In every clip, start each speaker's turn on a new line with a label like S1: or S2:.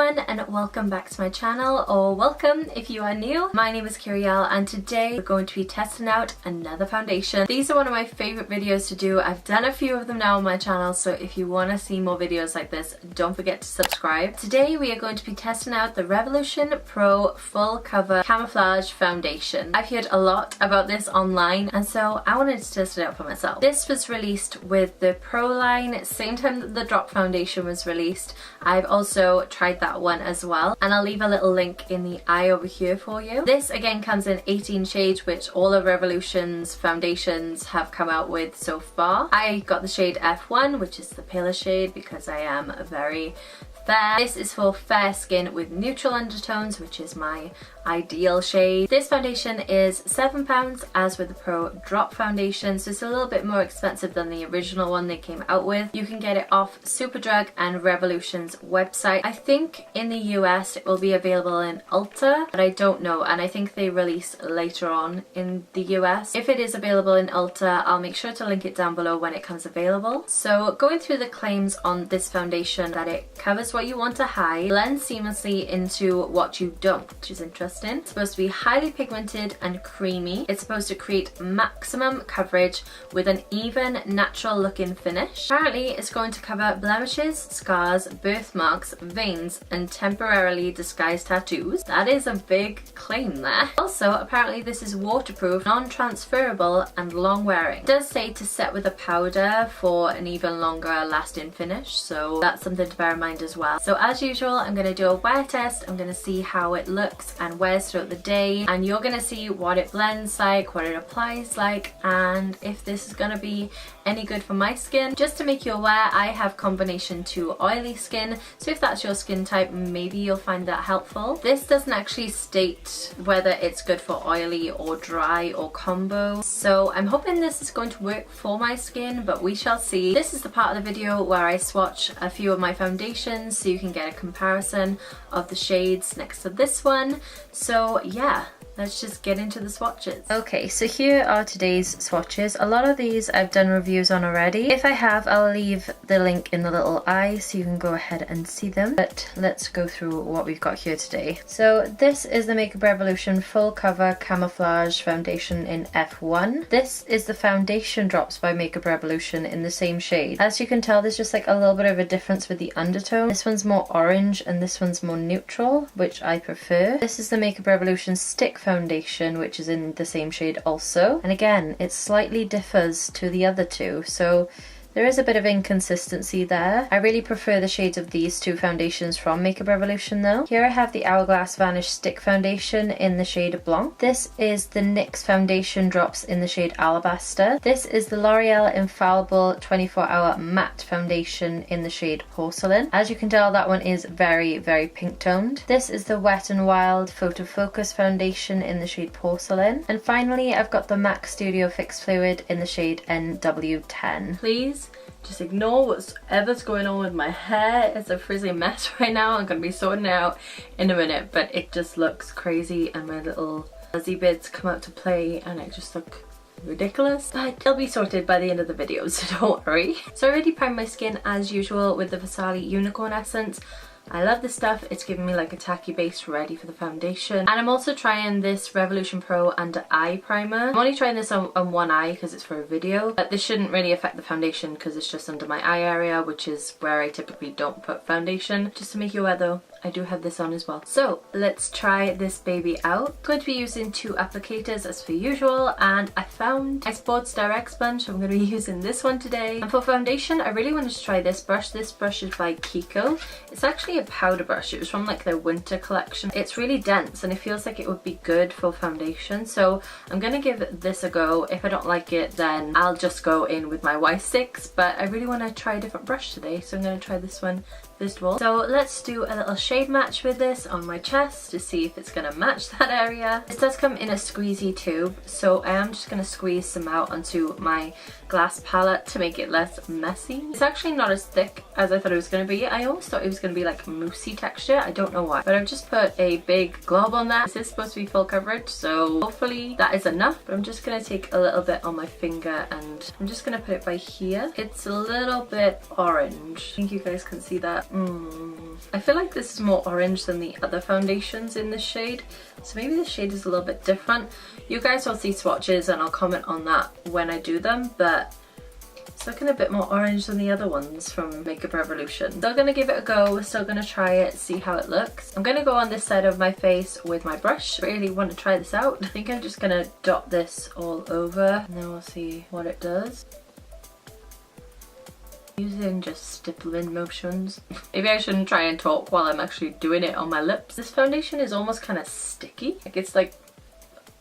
S1: everyone and welcome back to my channel, or welcome if you are new. My name is Kyrielle and today we're going to be testing out another foundation. These are one of my favorite videos to do. I've done a few of them now on my channel, so if you want to see more videos like this, don't forget to subscribe. Today we are going to be testing out the Revolution Pro Full Cover Camouflage Foundation. I've heard a lot about this online and so I wanted to test it out for myself. This was released with the Pro line, same time that the Drop Foundation was released. I've also tried that one as well and I'll leave a little link in the eye over here for you. This again comes in 18 shades, which all of Revolution's foundations have come out with so far. I got the shade F1, which is the paler shade because I am very fair. This is for fair skin with neutral undertones, which is my ideal shade. This foundation is £7 as with the Pro Drop Foundation, so it's a little bit more expensive than the original one they came out with. You can get it off Superdrug and Revolution's website. I think in the US it will be available in Ulta, but I don't know, and I think they release later on in the US. If it is available in Ulta, I'll make sure to link it down below when it comes available. So going through the claims on this foundation, that it covers what you want to hide, blends seamlessly into what you don't, which is interesting. It's supposed to be highly pigmented and creamy. It's supposed to create maximum coverage with an even, natural looking finish. Apparently it's going to cover blemishes, scars, birthmarks, veins and temporarily disguised tattoos. That is a big claim there. Also, apparently this is waterproof, non-transferable and long wearing. It does say to set with a powder for an even longer lasting finish, so that's something to bear in mind as well. So as usual, I'm going to do a wear test. I'm going to see how it looks and wears throughout the day, and you're going to see what it blends like, what it applies like, and if this is going to be any good for my skin. Just to make you aware, I have combination 2 oily skin, so if that's your skin type, maybe you'll find that helpful. This doesn't actually state whether it's good for oily or dry or combo, so I'm hoping this is going to work for my skin, but we shall see. This is the part of the video where I swatch a few of my foundations so you can get a comparison of the shades next to this one. So yeah, let's just get into the swatches. Okay, so here are today's swatches. A lot of these I've done reviews on already. If I have, I'll leave the link in the little eye so you can go ahead and see them. But let's go through what we've got here today. So this is the Makeup Revolution Full Cover Camouflage Foundation in F1. This is the Foundation Drops by Makeup Revolution in the same shade. As you can tell, there's just like a little bit of a difference with the undertone. This one's more orange and this one's more neutral, which I prefer. This is the Makeup Revolution Stick Foundation, which is in the same shade also, and again it slightly differs to the other two, so there is a bit of inconsistency there. I really prefer the shades of these two foundations from Makeup Revolution though. Here I have the Hourglass Vanish Stick Foundation in the shade Blanc. This is the NYX Foundation Drops in the shade Alabaster. This is the L'Oreal Infallible 24-Hour Matte Foundation in the shade Porcelain. As you can tell, that one is very, very pink toned. This is the Wet n Wild Photo Focus Foundation in the shade Porcelain. And finally, I've got the MAC Studio Fix Fluid in the shade NW10. Please just ignore whatever's going on with my hair. It's a frizzy mess right now. I'm going to be sorting it out in a minute, but it just looks crazy and my little fuzzy bits come out to play and it just look ridiculous, but it'll be sorted by the end of the video, so don't worry. So I already primed my skin as usual with the Fasarli Unicorn Essence. I love this stuff. It's giving me like a tacky base ready for the foundation. And I'm also trying this Revolution Pro Under Eye Primer. I'm only trying this on one eye because it's for a video, but this shouldn't really affect the foundation because it's just under my eye area, which is where I typically don't put foundation. Just to make you aware though, I do have this on as well. So let's try this baby out. I'm going to be using 2 applicators as per usual, and I found my Sports Direct sponge, so I'm going to be using this one today. And for foundation, I really wanted to try this brush. This brush is by Kiko. It's actually a powder brush. It was from like their winter collection. It's really dense and it feels like it would be good for foundation, so I'm going to give this a go. If I don't like it, then I'll just go in with my Y6, but I really want to try a different brush today, so I'm going to try this one first of all. So let's do a little shade match with this on my chest to see if it's going to match that area. This does come in a squeezy tube, so I am just going to squeeze some out onto my glass palette to make it less messy. It's actually not as thick as I thought it was going to be. I almost thought it was going to be like moussey texture. I don't know why, but I've just put a big glob on that. This is supposed to be full coverage, so hopefully that is enough. But I'm just going to take a little bit on my finger and I'm just going to put it by here. It's a little bit orange. I think you guys can see that. I feel like this is more orange than the other foundations in this shade, so maybe the shade is a little bit different. You guys will see swatches and I'll comment on that when I do them, but it's looking a bit more orange than the other ones from Makeup Revolution. Still gonna give it a go, we're still gonna try it, see how it looks. I'm gonna go on this side of my face with my brush. Really want to try this out. I think I'm just gonna dot this all over and then we'll see what it does. Using just stippling motions. Maybe I shouldn't try and talk while I'm actually doing it on my lips. This foundation is almost kind of sticky. Like it's like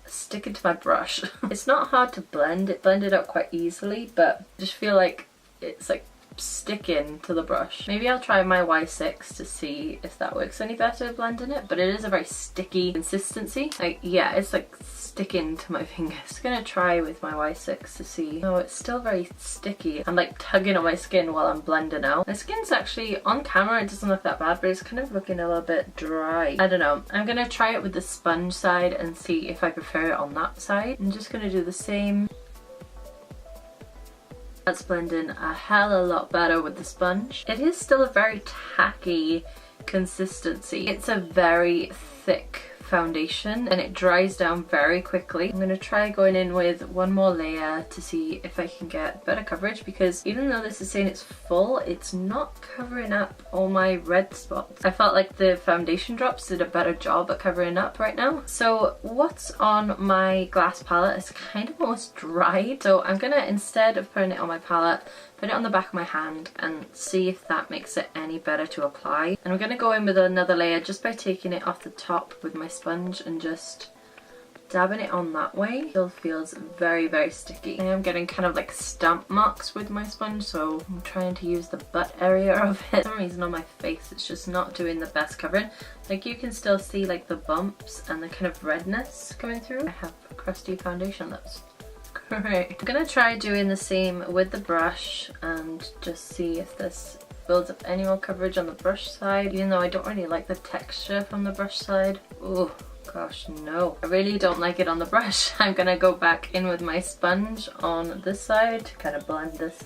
S1: sticking to my brush. It's not hard to blend. It blended out quite easily, but I just feel like it's like sticking to the brush. Maybe I'll try my Y6 to see if that works any better blending it, but it is a very sticky consistency. Like, yeah, it's like sticking to my fingers. Just gonna try with my Y6 to see. Oh, it's still very sticky. I'm like tugging on my skin while I'm blending out. My skin's actually, on camera it doesn't look that bad, but it's kind of looking a little bit dry. I don't know. I'm gonna try it with the sponge side and see if I prefer it on that side. I'm just gonna do the same. That's blending a hell of a lot better with the sponge. It is still a very tacky consistency. It's a very thick foundation and it dries down very quickly. I'm going to try going in with one more layer to see if I can get better coverage, because even though this is saying it's full, it's not covering up all my red spots. I felt like the foundation drops did a better job at covering up right now. So what's on my glass palette is kind of almost dried, so I'm gonna, instead of putting it on my palette, put it on the back of my hand and see if that makes it any better to apply. And I'm going to go in with another layer just by taking it off the top with my sponge and just dabbing it on that way. Still feels very, very sticky. I am getting kind of like stamp marks with my sponge, so I'm trying to use the butt area of it. For some reason on my face it's just not doing the best covering. Like you can still see like the bumps and the kind of redness coming through. I have crusty foundation lips. Great. I'm gonna try doing the same with the brush and just see if this builds up any more coverage on the brush side, even though I don't really like the texture from the brush side. Oh gosh, no. I really don't like it on the brush. I'm gonna go back in with my sponge on this side to kind of blend this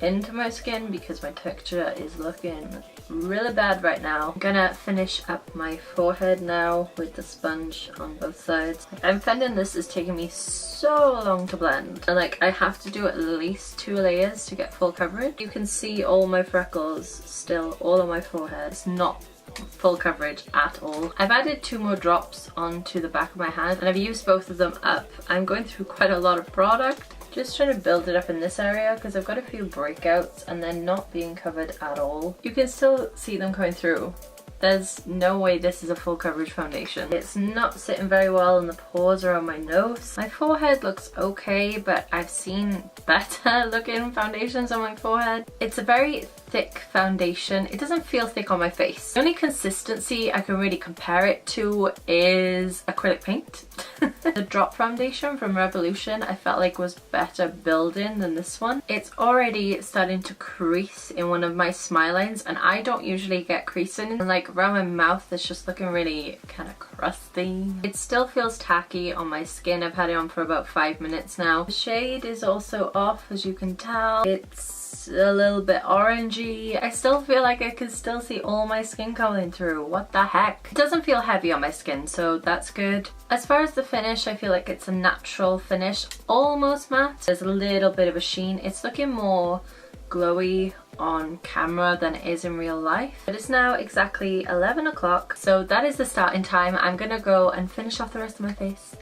S1: into my skin because my texture is looking really bad right now. I'm gonna finish up my forehead now with the sponge on both sides. I'm finding this is taking me so long to blend, and like I have to do at least 2 layers to get full coverage. You can see all my freckles still all on my forehead. It's not full coverage at all. I've added 2 more drops onto the back of my hand and I've used both of them up. I'm going through quite a lot of product. Just trying to build it up in this area because I've got a few breakouts and they're not being covered at all. You can still see them coming through. There's no way this is a full coverage foundation. It's not sitting very well in the pores around my nose. My forehead looks okay, but I've seen better looking foundations on my forehead. It's a very thick foundation. It doesn't feel thick on my face. The only consistency I can really compare it to is acrylic paint. The drop foundation from Revolution I felt like was better building than this one. It's already starting to crease in one of my smile lines, and I don't usually get creasing, and like around my mouth it's just looking really kind of crusty. It still feels tacky on my skin. I've had it on for about 5 minutes now. The shade is also off, as you can tell. It's a little bit orangey. I still feel like I can still see all my skin coming through. What the heck? It doesn't feel heavy on my skin, so that's good. As far as the finish, I feel like it's a natural finish, almost matte. There's a little bit of a sheen. It's looking more glowy on camera than it is in real life. But it's now exactly 11 o'clock, so that is the starting time. I'm gonna go and finish off the rest of my face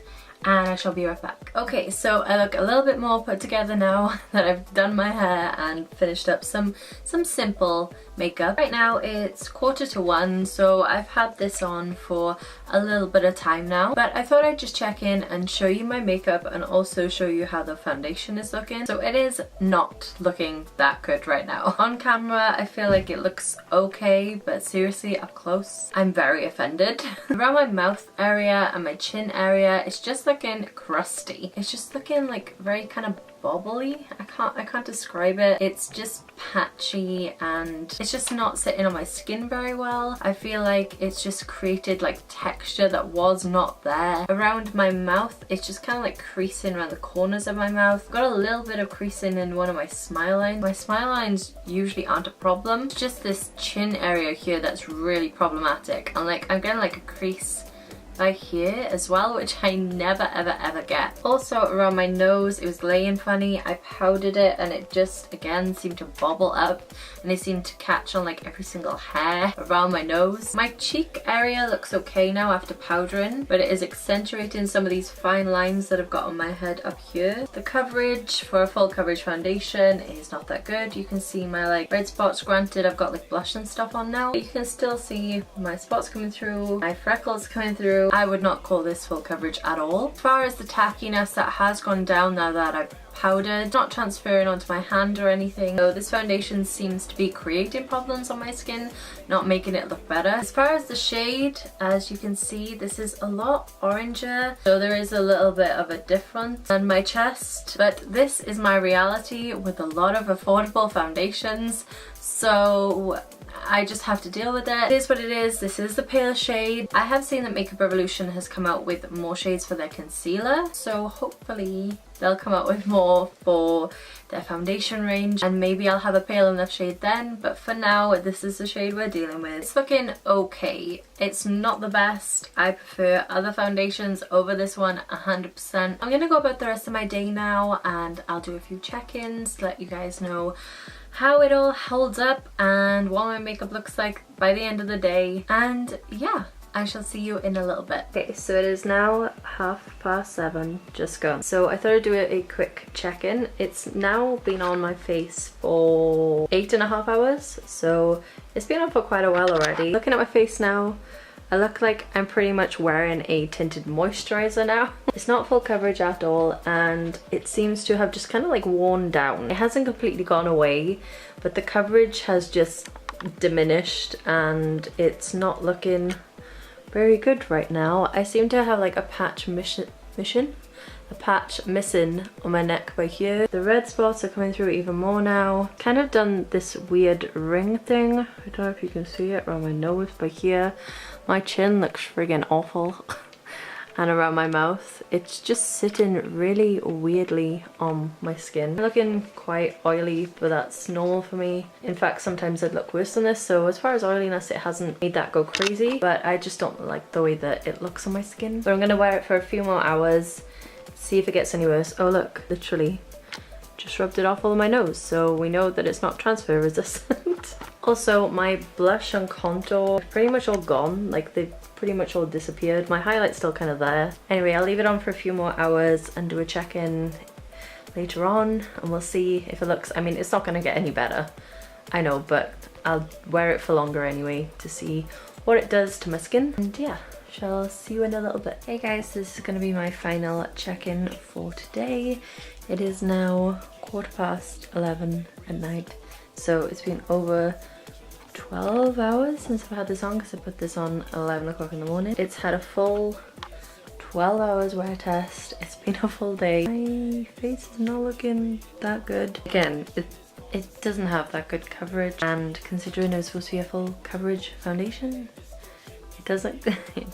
S1: and I shall be right back. Okay, so I look a little bit more put together now that I've done my hair and finished up some simple makeup. Right now it's 1:45, so I've had this on for a little bit of time now, but I thought I'd just check in and show you my makeup and also show you how the foundation is looking. So it is not looking that good right now. On camera I feel like it looks okay, but seriously up close I'm very offended. Around my mouth area and my chin area it's just looking crusty. It's just looking like very kind of bobbly. I can't describe it. It's just patchy and it's just not sitting on my skin very well. I feel like it's just created like texture that was not there. Around my mouth, it's just kind of like creasing around the corners of my mouth. I've got a little bit of creasing in one of my smile lines. My smile lines usually aren't a problem. It's just this chin area here that's really problematic. And like I'm getting like a crease by here as well, which I never ever get. Also around my nose, it was laying funny. I powdered it and it just again seemed to bobble up and it seemed to catch on like every single hair around my nose. My cheek area looks okay now after powdering, but it is accentuating some of these fine lines that I've got on my head up here. The coverage for a full coverage foundation is not that good. You can see my like red spots. Granted, I've got like blush and stuff on now, but you can still see my spots coming through, my freckles coming through. I would not call this full coverage at all. As far as the tackiness, that has gone down now that I've powdered. It's not transferring onto my hand or anything. So this foundation seems to be creating problems on my skin, not making it look better. As far as the shade, as you can see, this is a lot oranger. So there is a little bit of a difference on my chest, but this is my reality with a lot of affordable foundations. So I just have to deal with it. It is what it is. This is the pale shade. I have seen that Makeup Revolution has come out with more shades for their concealer, so hopefully they'll come out with more for their foundation range and maybe I'll have a pale enough shade then, but for now this is the shade we're dealing with. It's looking okay. It's not the best. I prefer other foundations over this one 100%. I'm gonna go about the rest of my day now and I'll do a few check-ins to let you guys know how it all holds up and what my makeup looks like by the end of the day. And yeah, I shall see you in a little bit. Okay, so it is now 7:30, just gone. So I thought I'd do a quick check-in. It's now been on my face for 8.5 hours, so it's been on for quite a while already. Looking at my face now, I look like I'm pretty much wearing a tinted moisturizer now. It's not full coverage at all and it seems to have just kind of like worn down. It hasn't completely gone away, but the coverage has just diminished and it's not looking very good right now. I seem to have like a patch missing on my neck by here. The red spots are coming through even more now. Kind of done this weird ring thing. I don't know if you can see it around my nose by here. My chin looks friggin' awful. And around my mouth, it's just sitting really weirdly on my skin. I'm looking quite oily, but that's normal for me. In fact, sometimes I'd look worse than this, so as far as oiliness, it hasn't made that go crazy, but I just don't like the way that it looks on my skin. So I'm gonna wear it for a few more hours, see if it gets any worse. Oh look, literally just rubbed it off all of my nose, so we know that it's not transfer resistant. Also, my blush and contour are pretty much all gone, like they've pretty much all disappeared. My highlight's still kind of there. Anyway, I'll leave it on for a few more hours and do a check-in later on and we'll see if it looks, I mean, it's not gonna get any better, I know, but I'll wear it for longer anyway to see what it does to my skin. And yeah, shall see you in a little bit. Hey guys, this is gonna be my final check-in for today. It is now 11:15 at night, so it's been over 12 hours since I've had this on because I put this on 11 o'clock in the morning. It's had a full 12 hours wear test. It's been a full day. My face is not looking that good. Again, it doesn't have that good coverage, and considering it's supposed to be a full coverage foundation, it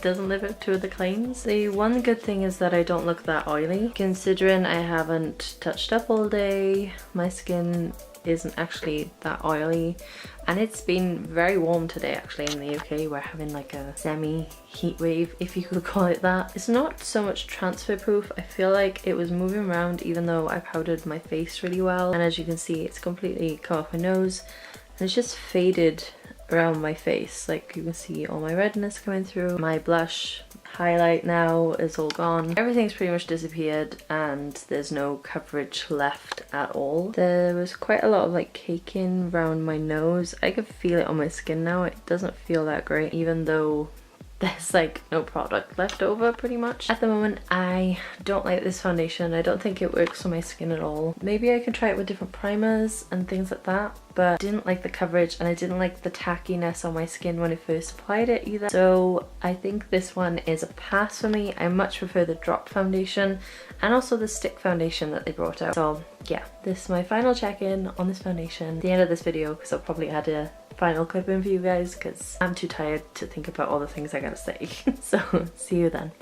S1: doesn't live up to the claims. The one good thing is that I don't look that oily. Considering I haven't touched up all day, my skin isn't actually that oily, and it's been very warm today actually in the UK. We're having like a semi heat wave, if you could call it that. It's not so much transfer proof. I feel like it was moving around even though I powdered my face really well, and as you can see, it's completely come off my nose and it's just faded around my face. Like you can see all my redness coming through. My blush highlight now is all gone. Everything's pretty much disappeared and there's no coverage left at all. There was quite a lot of like caking around my nose. I could feel it on my skin now. It doesn't feel that great, even though there's like no product left over pretty much. At the moment, I don't like this foundation. I don't think it works for my skin at all. Maybe I can try it with different primers and things like that, but I didn't like the coverage and I didn't like the tackiness on my skin when I first applied it either. So I think this one is a pass for me. I much prefer the drop foundation and also the stick foundation that they brought out. So yeah, this is my final check-in on this foundation. At the end of this video, because I'll probably add a final clip in for you guys because I'm too tired to think about all the things I gotta say. So see you then.